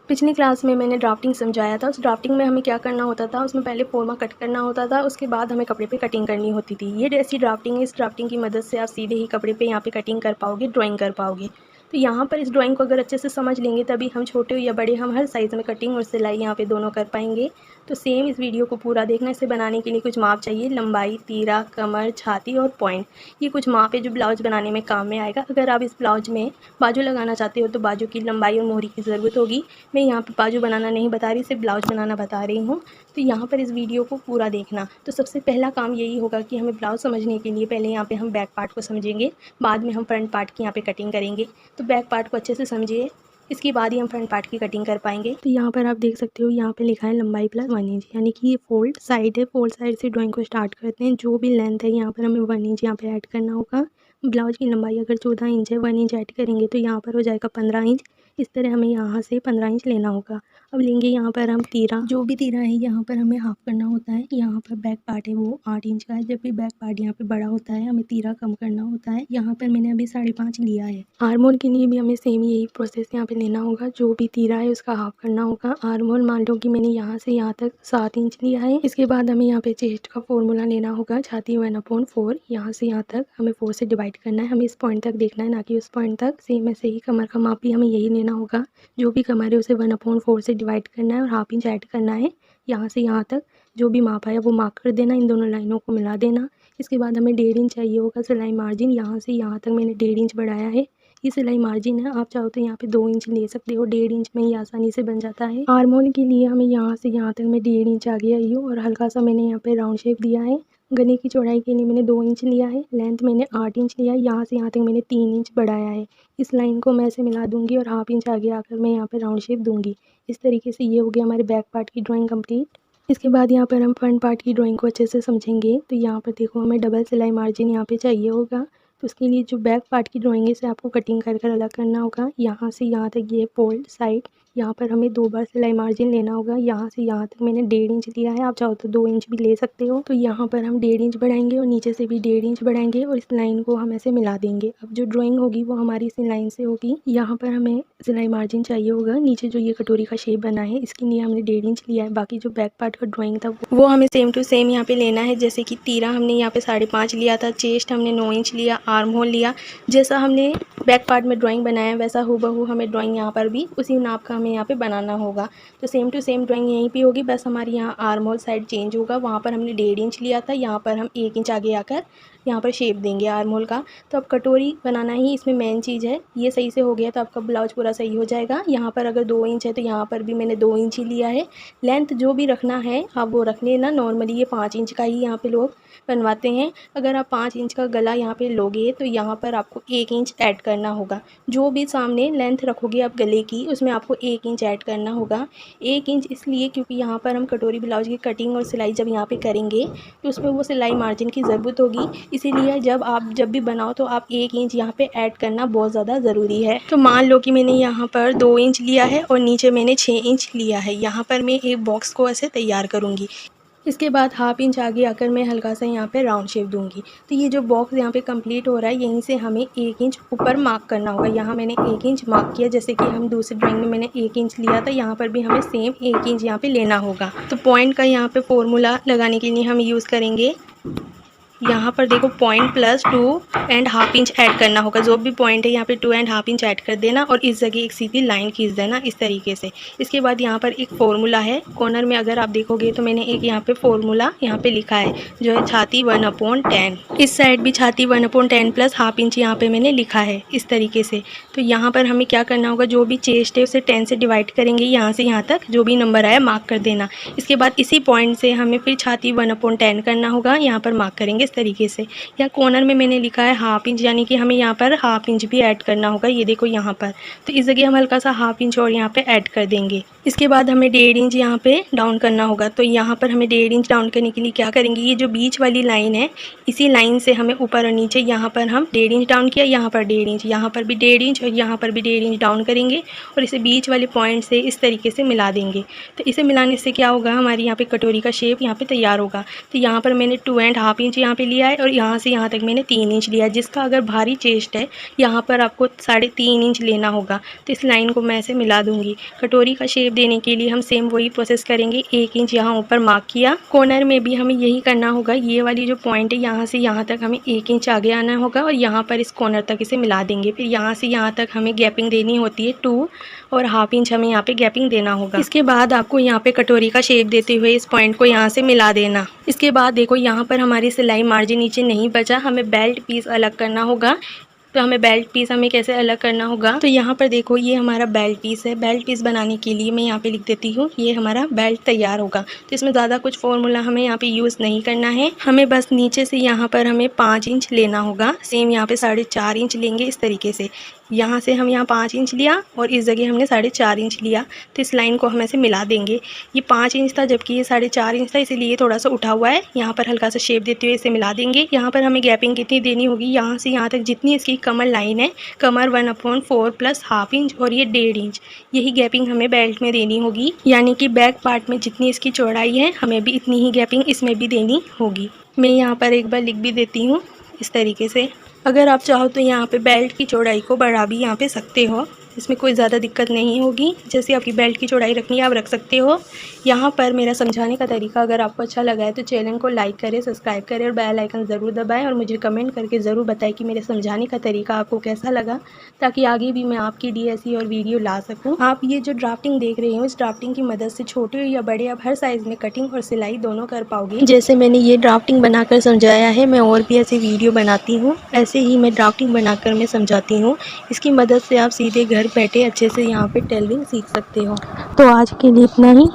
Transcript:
पिछली क्लास में मैंने ड्राफ्टिंग समझाया था। उस ड्राफ्टिंग में हमें क्या करना होता था, उसमें पहले फोरमा कट करना होता था, उसके बाद हमें कपड़े पे कटिंग करनी होती थी। ये जैसी ड्राफ्टिंग है, इस ड्राफ्टिंग की मदद से आप सीधे ही कपड़े पे यहाँ पे कटिंग कर पाओगे, ड्राइंग कर पाओगे। तो यहाँ पर इस ड्राइंग को अगर अच्छे से समझ लेंगे तभी हम छोटे या बड़े हम हर साइज़ में कटिंग और सिलाई यहाँ पे दोनों कर पाएंगे। तो सेम इस वीडियो को पूरा देखना। इसे बनाने के लिए कुछ माप चाहिए, लंबाई, तीरा, कमर, छाती और पॉइंट। ये कुछ माप है जो ब्लाउज बनाने में काम में आएगा। अगर आप इस ब्लाउज में बाजू लगाना चाहते हो तो बाजू की लंबाई और मोहरी की ज़रूरत होगी। मैं यहाँ पे बाजू बनाना नहीं बता रही, सिर्फ ब्लाउज बनाना बता रही हूँ। तो यहाँ पर इस वीडियो को पूरा देखना। तो सबसे पहला काम यही होगा कि हमें ब्लाउज समझने के लिए पहले यहाँ पे हम बैक पार्ट को समझेंगे, बाद में हम फ्रंट पार्ट की यहाँ पे कटिंग करेंगे। तो बैक पार्ट को अच्छे से समझिए, इसके बाद ही हम फ्रंट पार्ट की कटिंग कर पाएंगे। तो यहाँ पर आप देख सकते हो, यहाँ पे लिखा है लंबाई प्लस 1 इंच, यानी कि ये फोल्ड साइड है। फोल्ड साइड से ड्राइंग को स्टार्ट करते हैं। जो भी लेंथ है यहाँ पर हमें 1 इंच यहाँ पे ऐड करना होगा। ब्लाउज की लंबाई अगर 14 इंच है, 1 इंच ऐड करेंगे तो यहाँ पर हो जाएगा 15 इंच। इस तरह हमें यहाँ से 15 इंच लेना होगा। अब लेंगे यहाँ पर हम तीरा, जो भी तीरा है यहाँ पर हमें हाफ करना होता है। यहाँ पर बैक पार्ट है वो 8 इंच का है। जब भी बैक पार्ट यहाँ पे बड़ा होता है हमें तीरा कम करना होता है। यहाँ पर मैंने अभी 5.5 लिया है। आर्म होल के लिए भी हमें सेम यही प्रोसेस यहाँ पे लेना होगा। जो भी तीरा है उसका हाफ करना होगा। आर्म होल मान लो कि मैंने यहाँ से यहाँ तक 7 इंच लिया है। इसके बाद हमें यहाँ पे चेस्ट का फॉर्मूला लेना होगा, छाती 1/4। यहाँ से यहाँ तक हमें 4 से डिवाइड करना है। हमें इस पॉइंट तक देखना है, ना कि उस पॉइंट तक। सेम ऐसे ही कमर का माप भी हमें यही लेना होगा। जो भी कमर है उसे 1/4 से डिवाइड करना है और हाफ इंच ऐड करना है। यहाँ से यहाँ तक जो भी माप आया वो मार्क कर देना, इन दोनों लाइनों को मिला देना। इसके बाद हमें 1.5 इंच चाहिए होगा सिलाई मार्जिन। यहाँ से यहाँ तक मैंने 1.5 इंच बढ़ाया है। ये सिलाई मार्जिन है, आप चाहो तो यहाँ पे 2 इंच ले सकते हो। 1.5 इंच में ही आसानी से बन जाता है। आर्म होल के लिए हमें यहाँ से यहाँ तक मैं 1.5 इंच आगे आई हूँ और हल्का सा मैंने यहाँ पे राउंड शेप दिया है। गले की चौड़ाई के लिए मैंने 2 इंच लिया है। लेंथ मैंने 8 इंच लिया है। यहाँ से यहाँ तक मैंने 3 इंच बढ़ाया है। इस लाइन को मैं ऐसे मिला दूंगी और हाफ इंच आगे आकर मैं यहाँ पे राउंड शेप दूंगी। इस तरीके से ये हो गया हमारे बैक पार्ट की ड्राइंग कंप्लीट। इसके बाद यहाँ पर हम फ्रंट पार्ट की ड्राइंग को अच्छे से समझेंगे। तो यहाँ पर देखो, हमें डबल सिलाई मार्जिन यहाँ पे चाहिए होगा। तो उसके लिए जो बैक पार्ट की ड्राइंग है इसे आपको कटिंग कर कर अलग करना होगा। यहाँ से यहाँ तक ये फोल्ड साइड, यहाँ पर हमें 2 बार सिलाई मार्जिन लेना होगा। यहाँ से यहाँ तक मैंने 1.5 इंच लिया है, आप चाहो तो 2 इंच भी ले सकते हो। तो यहाँ पर हम 1.5 इंच बढ़ाएंगे और नीचे से भी 1.5 इंच बढ़ाएंगे और इस लाइन को हम ऐसे मिला देंगे। अब जो ड्राइंग होगी वो हमारी इस लाइन से होगी। यहाँ पर हमें सिलाई मार्जिन चाहिए होगा। नीचे जो ये कटोरी का शेप बना है इसके लिए हमने 1.5 इंच लिया है। बाकी जो बैक पार्ट का ड्राइंग था वो हमें सेम टू सेम यहाँ पे लेना है। जैसे कि तीरा हमने यहाँ पे 5.5 लिया था, चेस्ट हमने 9 इंच लिया, आर्म होल लिया। जैसा हमने बैक पार्ट में ड्राइंग बनाया वैसा हूबहू हमें ड्राइंग यहाँ पर भी उसी नाप का हमें यहाँ पे बनाना होगा। तो सेम टू सेम ड्राइंग यहीं पे होगी, बस हमारी यहाँ आर्म होल साइड चेंज होगा। वहाँ पर हमने 1.5 इंच लिया था, यहाँ पर हम 1 इंच आगे आकर यहाँ पर शेप देंगे आर्म होल का। तो अब कटोरी बनाना ही इसमें मेन चीज़ है। ये सही से हो गया तो आपका ब्लाउज पूरा सही हो जाएगा। यहाँ पर अगर 2 इंच है तो यहाँ पर भी मैंने 2 इंच ही लिया है। लेंथ जो भी रखना है आप वो रख लेना। नॉर्मली ये 5 इंच का ही यहाँ पे लोग बनवाते हैं। अगर आप 5 इंच का गला यहाँ पे लोगे तो यहाँ पर आपको 1 इंच ऐड करना होगा। जो भी सामने लेंथ रखोगे आप गले की उसमें आपको 1 इंच ऐड करना होगा। 1 इंच इसलिए क्योंकि यहाँ पर हम कटोरी ब्लाउज की कटिंग और सिलाई जब यहाँ पे करेंगे तो उसमें वो सिलाई मार्जिन की ज़रूरत होगी। इसीलिए जब भी बनाओ तो आप 1 इंच यहाँ पे ऐड करना बहुत ज़्यादा ज़रूरी है। तो मान लो कि मैंने यहाँ पर 2 इंच लिया है और नीचे मैंने 6 इंच लिया है। यहाँ पर मैं एक बॉक्स को ऐसे तैयार करूँगी। इसके बाद हाफ इंच आगे आकर मैं हल्का सा यहाँ पे राउंड शेप दूंगी। तो ये जो बॉक्स यहाँ पे कंप्लीट हो रहा है यहीं से हमें 1 इंच ऊपर मार्क करना होगा। यहाँ मैंने 1 इंच मार्क किया, जैसे कि हम दूसरी ड्राइंग में मैंने 1 इंच लिया था, यहाँ पर भी हमें सेम 1 इंच यहाँ पे लेना होगा। तो पॉइंट का यहाँ पे फॉर्मूला लगाने के लिए हम यूज़ करेंगे, यहाँ पर देखो पॉइंट प्लस 2.5 इंच ऐड करना होगा। जो भी पॉइंट है यहाँ पे 2.5 इंच ऐड कर देना और इस जगह एक सीधी लाइन खींच देना इस तरीके से। इसके बाद यहाँ पर एक फॉर्मूला है कॉर्नर में, अगर आप देखोगे तो मैंने एक यहाँ पे फॉर्मूला यहाँ पे लिखा है जो है छाती 1/10। इस साइड भी छाती 1/10 प्लस हाफ इंच यहाँ पे मैंने लिखा है इस तरीके से। तो यहाँ पर हमें क्या करना होगा, जो भी चेस्ट है उसे 10 से डिवाइड करेंगे, यहाँ से यहाँ तक जो भी नंबर आया मार्क कर देना। इसके बाद इसी पॉइंट से हमें फिर छाती 1/10 करना होगा, यहाँ पर मार्क करेंगे इस तरीके से। या कॉर्नर में मैंने लिखा है हाफ इंच, यानी कि हमें यहाँ पर हाफ इंच भी ऐड करना होगा। ये देखो यहाँ पर, तो इस जगह हम हल्का सा हाफ इंच और यहाँ पे ऐड कर देंगे। इसके बाद हमें 1.5 इंच यहाँ पे डाउन करना होगा। तो यहाँ पर हमें 1.5 इंच डाउन करने के लिए क्या करेंगे, ये जो बीच वाली लाइन है इसी लाइन से हमें ऊपर और नीचे, यहाँ पर हम 1.5 इंच डाउन किया, यहाँ पर 1.5 इंच, यहाँ पर भी 1.5 इंच और यहाँ पर भी 1.5 इंच डाउन करेंगे और इसे बीच वाले पॉइंट से इस तरीके से मिला देंगे। तो इसे मिलाने से क्या होगा, हमारी यहाँ पे कटोरी का शेप यहाँ पे तैयार होगा। तो यहाँ पर मैंने 2.5 इंच यहाँ पे लिया है और यहाँ से यहाँ तक मैंने 3 इंच लिया है। जिसका अगर भारी चेस्ट है यहाँ पर आपको 3.5 इंच लेना होगा। तो इस लाइन को मैं ऐसे मिला दूंगी। कटोरी का शेप देने के लिए हम सेम वही प्रोसेस करेंगे। 1 इंच यहाँ ऊपर मार्क किया। कॉर्नर में भी हमें यही करना होगा। ये वाली जो पॉइंट है यहाँ से यहाँ तक हमें 1 इंच आगे आना होगा और यहाँ पर इस कॉर्नर तक इसे मिला देंगे। फिर यहाँ से यहाँ तक हमें गैपिंग देनी होती है 2 और ½ इंच हमें यहाँ पे गैपिंग देना होगा। इसके बाद आपको यहाँ पे कटोरी का शेप देते हुए इस पॉइंट को यहाँ से मिला देना। इसके बाद देखो यहाँ पर हमारी सिलाई मार्जिन नीचे नहीं बचा, हमें बेल्ट पीस अलग करना होगा। तो हमें बेल्ट पीस कैसे अलग करना होगा, तो यहाँ पर देखो ये हमारा बेल्ट पीस है। बेल्ट पीस बनाने के लिए मैं यहाँ पे लिख देती हूँ ये हमारा बेल्ट तैयार होगा। तो इसमें ज़्यादा कुछ फॉर्मूला हमें यहाँ पे यूज़ नहीं करना है। हमें बस नीचे से यहाँ पर हमें 5 इंच लेना होगा। सेम यहाँ पे 4.5 इंच लेंगे। इस तरीके से यहाँ से हम यहाँ 5 इंच लिया और इस जगह हमने 4.5 इंच लिया। तो इस लाइन को हम ऐसे मिला देंगे। ये 5 इंच था जबकि ये 4.5 इंच था, इसीलिए थोड़ा सा उठा हुआ है। यहाँ पर हल्का सा शेप देते हुए इसे मिला देंगे। यहाँ पर हमें गैपिंग कितनी देनी होगी, यहाँ से यहाँ तक जितनी इसकी कमर लाइन है, कमर 1/4 प्लस ½ इंच और ये 1.5 इंच, यही गैपिंग हमें बेल्ट में देनी होगी। यानी कि बैक पार्ट में जितनी इसकी चौड़ाई है हमें भी इतनी ही गैपिंग इसमें भी देनी होगी। मैं यहाँ पर एक बार लिख भी देती हूँ इस तरीके से। अगर आप चाहो तो यहाँ पे बेल्ट की चौड़ाई को बढ़ा भी यहाँ पे सकते हो, इसमें कोई ज़्यादा दिक्कत नहीं होगी। जैसे आपकी बेल्ट की चौड़ाई रखनी है आप रख सकते हो। यहाँ पर मेरा समझाने का तरीका अगर आपको अच्छा लगा है तो चैनल को लाइक करें, सब्सक्राइब करें और बेल आइकन ज़रूर दबाएं और मुझे कमेंट करके ज़रूर बताएं कि मेरे समझाने का तरीका आपको कैसा लगा, ताकि आगे भी मैं आपकी DSE और वीडियो ला सकूँ। आप ये जो ड्राफ्टिंग देख रहे हो, इस ड्राफ्टिंग की मदद से छोटे या बड़े आप हर साइज़ में कटिंग और सिलाई दोनों कर पाओगे। जैसे मैंने ये ड्राफ्टिंग बनाकर समझाया है, मैं और भी ऐसे वीडियो बनाती हूँ। ऐसे ही मैं ड्राफ्टिंग बनाकर मैं समझाती हूँ। इसकी मदद से आप सीधे घर बैठे अच्छे से यहाँ पे टेलरिंग सीख सकते हो। तो आज के लिए इतना ही।